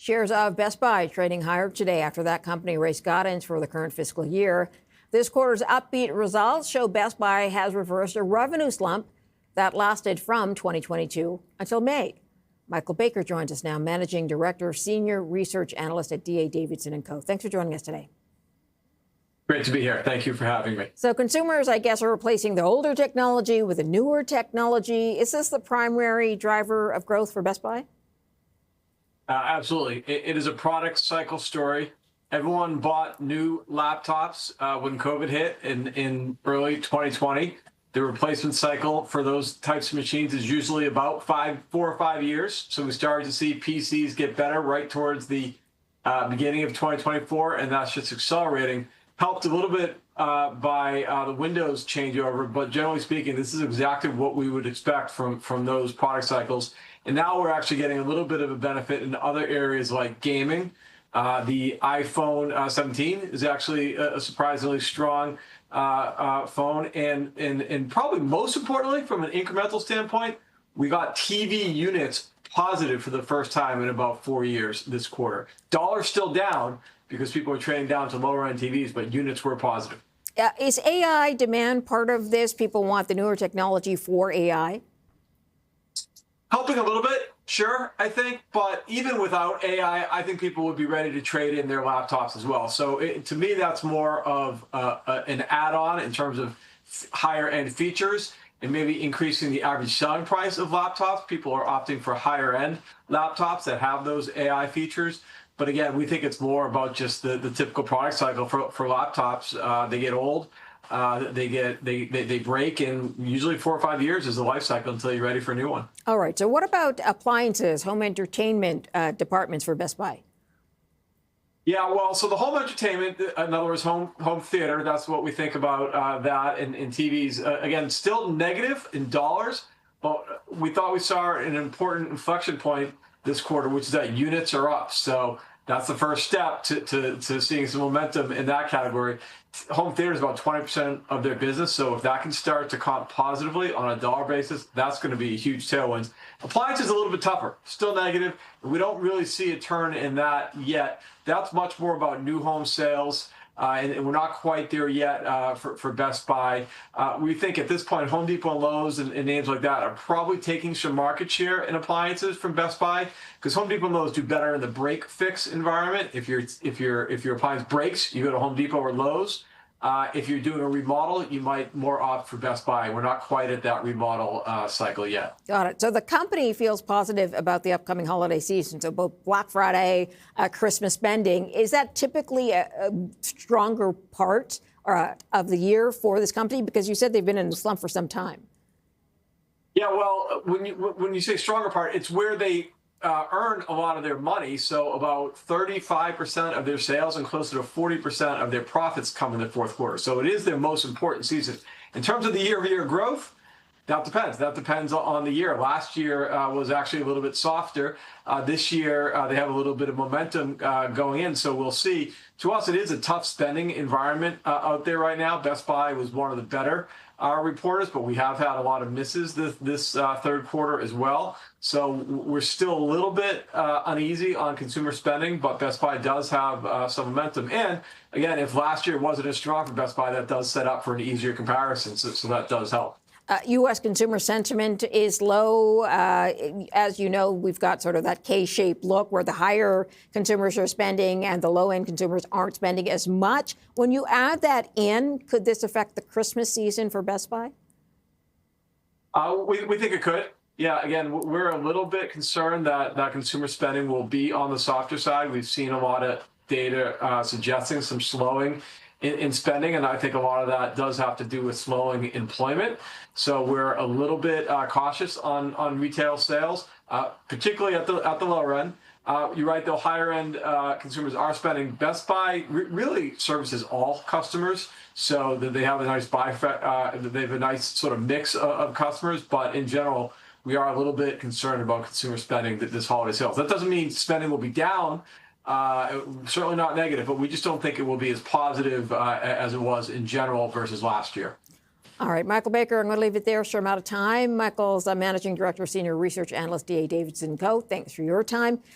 Shares of Best Buy trading higher today after that company raised guidance for the current fiscal year. This quarter's upbeat results show Best Buy has reversed a revenue slump that lasted from 2022 until May. Michael Baker joins us now, Managing Director, Senior Research Analyst at D.A. Davidson Co. Thanks for joining us today. Great to be here. Thank you for having me. So consumers, I guess, are replacing the older technology with a newer technology. Is this the primary driver of growth for Best Buy? Absolutely. It is a product cycle story. Everyone bought new laptops when COVID hit in early 2020. The replacement cycle for those types of machines is usually about 4 or 5 years. So we started to see PCs get better right towards the beginning of 2024, and that's just accelerating. Helped a little bit by the Windows changeover, but generally speaking, this is exactly what we would expect from those product cycles. And now we're actually getting a little bit of a benefit in other areas like gaming. The iPhone 17 is actually a surprisingly strong phone. And probably most importantly, from an incremental standpoint, we got TV units positive for the first time in about 4 years this quarter. Dollar's still down because people are trading down to lower end TVs, but units were positive. Is AI demand part of this? People want the newer technology for AI? Helping a little bit, sure, I think. But even without AI, I think people would be ready to trade in their laptops as well. So to me, that's more of an add-on in terms of higher end features and maybe increasing the average selling price of laptops. People are opting for higher end laptops that have those AI features. But again, we think it's more about just the typical product cycle for laptops. They get old. They break, and usually 4 or 5 years is the life cycle until you're ready for a new one. All right. So what about appliances, home entertainment departments for Best Buy? Yeah, well, so the home entertainment, in other words, home theater, that's what we think about that. And TVs, again, still negative in dollars, but we thought we saw an important inflection point this quarter, which is that units are up. So that's the first step to seeing some momentum in that category. Home theater is about 20% of their business. So if that can start to comp positively on a dollar basis, that's going to be a huge tailwind. Appliances is a little bit tougher, still negative. We don't really see a turn in that yet. That's much more about new home sales. And we're not quite there yet for Best Buy. We think at this point, Home Depot and Lowe's and names like that are probably taking some market share in appliances from Best Buy, because Home Depot and Lowe's do better in the break fix environment. If your appliance breaks, you go to Home Depot or Lowe's. If you're doing a remodel, you might more opt for Best Buy. We're not quite at that remodel cycle yet. Got it. So the company feels positive about the upcoming holiday season. So both Black Friday, Christmas spending. Is that typically a stronger part of the year for this company? Because you said they've been in a slump for some time. Yeah, well, when you say stronger part, it's where they earn a lot of their money. So about 35% of their sales and closer to 40% of their profits come in the fourth quarter. So it is their most important season. In terms of the year-over-year growth, that depends. That depends on the year. Last year was actually a little bit softer. This year, they have a little bit of momentum going in. So we'll see. To us, it is a tough spending environment out there right now. Best Buy was one of the better reporters, but we have had a lot of misses this third quarter as well. So we're still a little bit uneasy on consumer spending, but Best Buy does have some momentum. And again, if last year wasn't as strong for Best Buy, that does set up for an easier comparison. So that does help. U.S. consumer sentiment is low. As you know, we've got sort of that K-shaped look where the higher consumers are spending and the low-end consumers aren't spending as much. When you add that in, could this affect the Christmas season for Best Buy? We think it could. Yeah, again, we're a little bit concerned that consumer spending will be on the softer side. We've seen a lot of data suggesting some slowing in spending, and I think a lot of that does have to do with slowing employment. So we're a little bit cautious on retail sales, particularly at the lower end. You're right, though, higher end consumers are spending. Best Buy really services all customers, so that they have a nice they have a nice sort of mix of customers. But in general, we are a little bit concerned about consumer spending this holiday sales. That doesn't mean spending will be down. Certainly not negative, but we just don't think it will be as positive as it was in general versus last year. All right, Michael Baker, I'm going to leave it there. Sure, I'm out of time. Michael's Managing Director, Senior Research Analyst, D.A. Davidson Co. Thanks for your time.